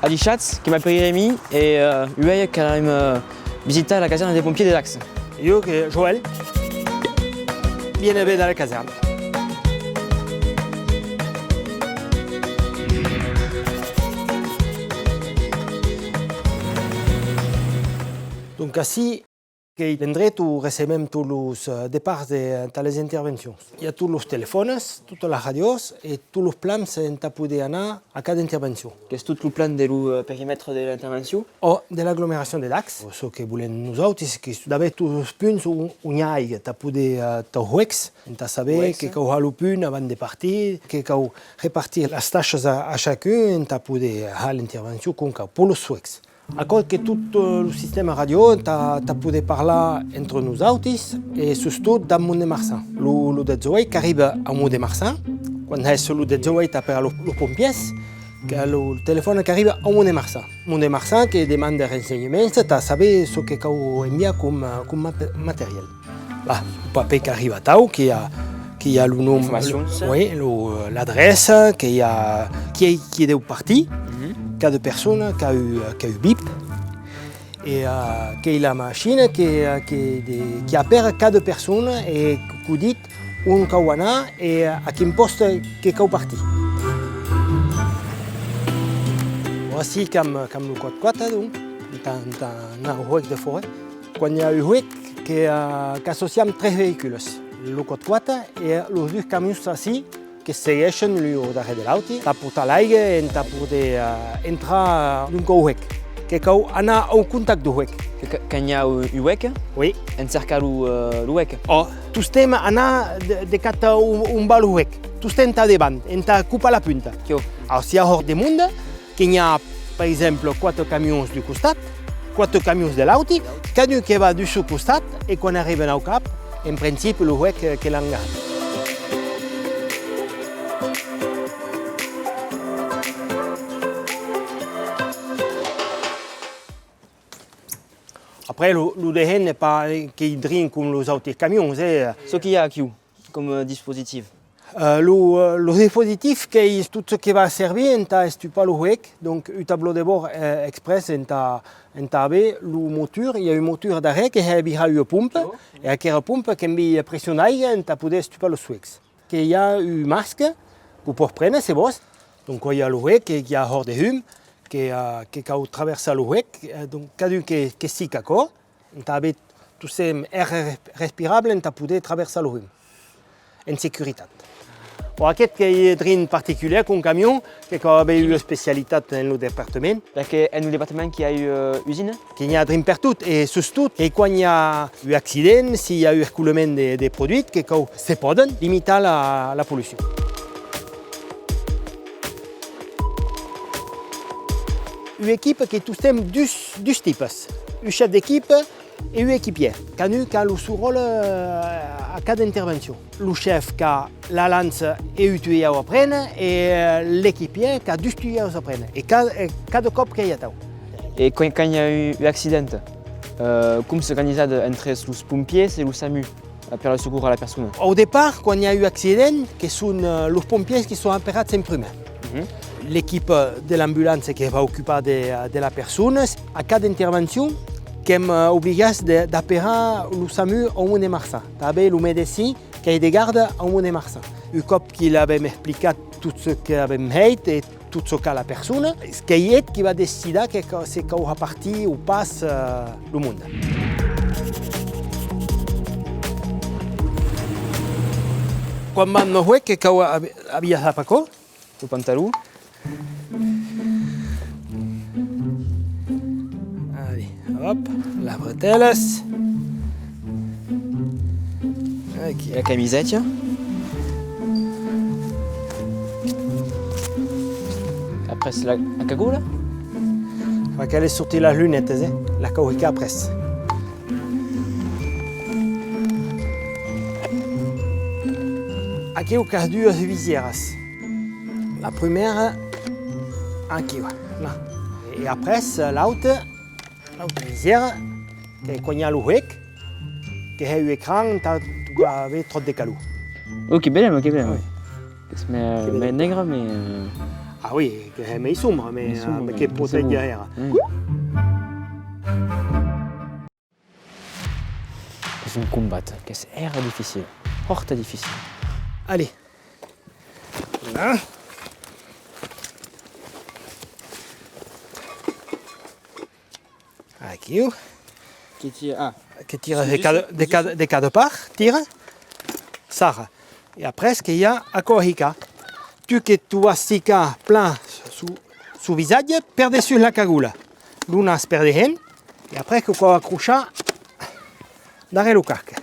Adichatz, qui m'appelle Rémi, et lui qui a visité la caserne des pompiers de Dax. Io che Joël, bienvenue dans la caserne. Donc ici, l'endroit où recevons tous les départs de les interventions. Il y a tous les téléphones, toutes les radios et tous les plans pour pouvoir aller à cada intervention. Qu'est-ce que tout le plan du périmètre de l'intervention? O de l'agglomération de Dax. Ce que voulons nous autres, c'est que d'abord tous les punts où il y a pour pouvoir t'ouex, pour savoir que quand on a le punt avant de partir, que quand on répartit les tâches à chacun, pour pouvoir aller à l'intervention pour le souex. À cause que tout le système radio, tu peux parler entre nous autres et surtout dans le monde de Marsan. Le déjeuner qui arrive au monde de Marsan, quand c'est le déjeuner tu appelles le pompier, le téléphone qui arrive au monde de Marsan. Le monde de Marsan qui demande des renseignements, tu sais ce que tu envoies comme matériel. Là, le papier qui arrive à Tau, qui a le nom, l'adresse, qui est de parti. Cas de personne qui a eu bip et qui est la machine qui appelle cas de personne et qui dit où on a et à quel poste qui est parti. Voici comme le quad donc dans un huec de forêt. Quand il y a eu huec qui associe 3 véhicules, le quad et le 2 camions ici. Que segueixen al darrere de l'auto, per portar l'aigua i per poder entrar d'un huec, que cal anar au contacte du huec. Quand il y a un huec, oui. Encercar le huec. Oh, tu estem anar de cap un bal huec. Tu estem davant, en coupa la punta. Alors, si hi ha hors de monde, que hi ha, per exemple, 4 camions du costat, 4 camions de l'auto, cada un que va du seu costat i quan arriben al cap, en principi, el huec que l'han agarrat. Après, le DN n'est pas qu'il drine comme les autres camions. Ce qu'il y a ici comme dispositif. Le dispositif, c'est tout ce qui va servir, c'est pas le huec, donc un tableau de bord express, le moteur, il y a une moteur d'arrêt qui a une pompe, et avec la pompe qui pressionne l'air, pour pouvoir stopper le suex. Il y a un masque pour prendre, c'est bon. Donc il y a le huec, il y a hors de hume. Quand on traverse le huec, donc cada qui s'y d'accord, on a tout ces air respirable pour pouvoir traverser le hume en sécurité. Pour aquest qui est une particulière comme camion, qui a eu une spécialité dans le département. Parce que dans le département qui a eu usine. Qui y a drine partout et surtout, et quand il y a eu accident, s'il y a eu écoulement des produits, qui se peuvent limiter la pollution. Une équipe qui est tout deux types, un chef d'équipe et un équipier. Chacun a le son rôle à cada intervention. Le chef qui a la lance et un tuyau à prendre et l'équipier qui a 2 tuyaux à prendre. Et cada cop qu'il y a. Et quand il y a eu un accident, comment s'organise entre les pompiers et le SAMU pour le secours à la personne? Au départ, quand il y a eu un accident, ce sont les pompiers qui sont appelés en premier. L'équipe de l'ambulance qui va occuper de la personne, à cada intervention, qui est obligée d'appeler le SAMU au monde de Marsan. Le médecin qui est de garde au monde de Marsan. Un cop qu'il avait expliqué tout ce qu'il avait fait et tout ce qu'a la personne, ce qui va décider que c'est qu'on va partir ou passe le monde. Quand on voit que qu'on avait ça pas quoi, le pantalon. Allez, hop, la bretelles. Okay. La camisette. Après, c'est la cagoule. Il va qu'elle sortir la lunette, la cagoule après. Aqui il y a 2 visières. La première, ici, là. Et après, l'autre visière, quand il y a le huec, qui a un écran, tu dois avoir trop de calou. Oh, que belle, que belle. Oui. Mais nègre, mais... Ah oui, mais ils sont, mais qui protègent derrière. C'est un combat, c'est difficile, fort difficile. Allez. Voilà. Aqui. Qui tire, Qui tire des cas de part, tire. Ça. Et après, ce qu'il y a à Corrica. Tu que tu vas sticker plein sous visage, per dessus la cagoule. L'una per dehen. Et après, que tu vas accrocher dans le cac.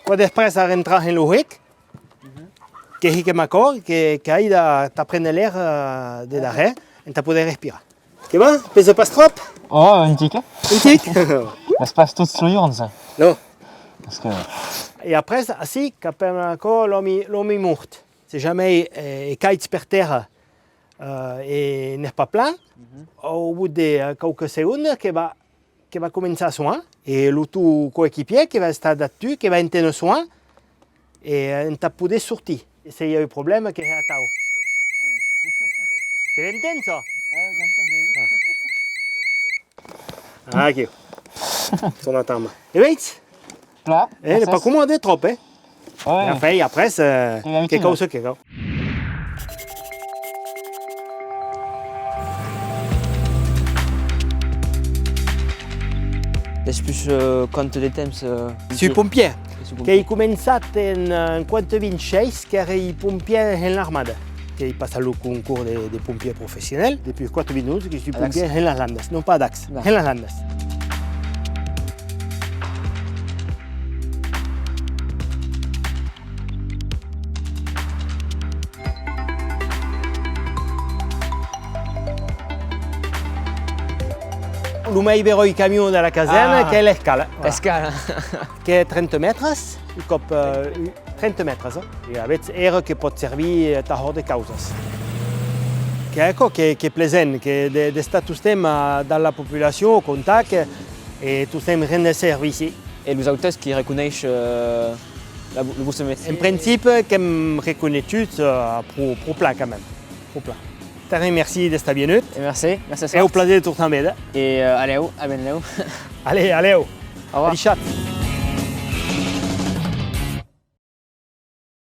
Quand després de rentrer en le hic, que hic m'accord, que aille de prendre l'air de derrière et tu poder respirer. Que bon? Pesa pas trop? Oh, un tic. Un tic? Ça se passe tout sur l'urne, ça. Non. Parce que... Et après, ainsi, quand encore l'homme est mort. Si jamais il caille par terre et n'est pas plein, au bout de quelques secondes, qui va commencer à soigner. Et l'autre coéquipier qui va estar là-dessus, qui va entendre soin, et on t'a pu sortir. Et s'il y a eu problème, qui est à tao. Tu l'entends ça? Ah, ok. Son attente. Et vite? Là, Elle n'est pas commandée trop, hein? Ouais. Enfin, après, c'est quelque chose. Laisse plus compte des thèmes. Sui pompier. Che commençat en 426 che era i pompiers en l'armada. Che passa al concours des pompiers professionnels. Depuis 4 minutes che sui pompiers en las landes. Non pas d'Ax, en las landes. Le mai vero i camion de la caserne, che è l'escala. L'escala. Che è 30 metres, cop 30 metres. E avete era che pot servir a hors de causes. Che ecco che è plaisant, che de status tema dalla popolazione, contact e tu stem rende servici. Et les auteurs qui reconnaissent le vostre métier. En principe, che reconnaissent pour plat quand même. Pour plat. Te remercie d'estar venut. Merci, merci. Et au plaisir de tornar. Et allez, à bientôt. Allez, allez. Au revoir. Allez, chat.